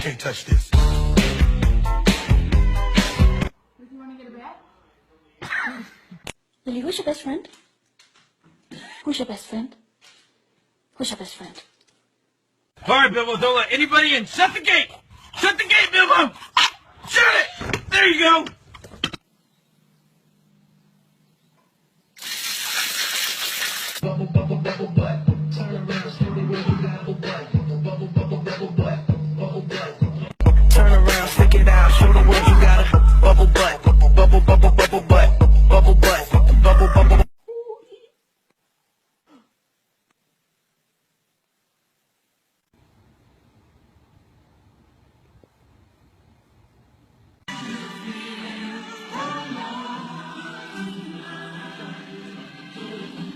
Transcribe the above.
Can't touch this. Would you want to get a bed? Lily, who's your best friend? Who's your best friend? Who's your best friend? All right, Bilbo, don't let anybody in. Shut the gate! Shut the gate, Bilbo! Shut it! There you go!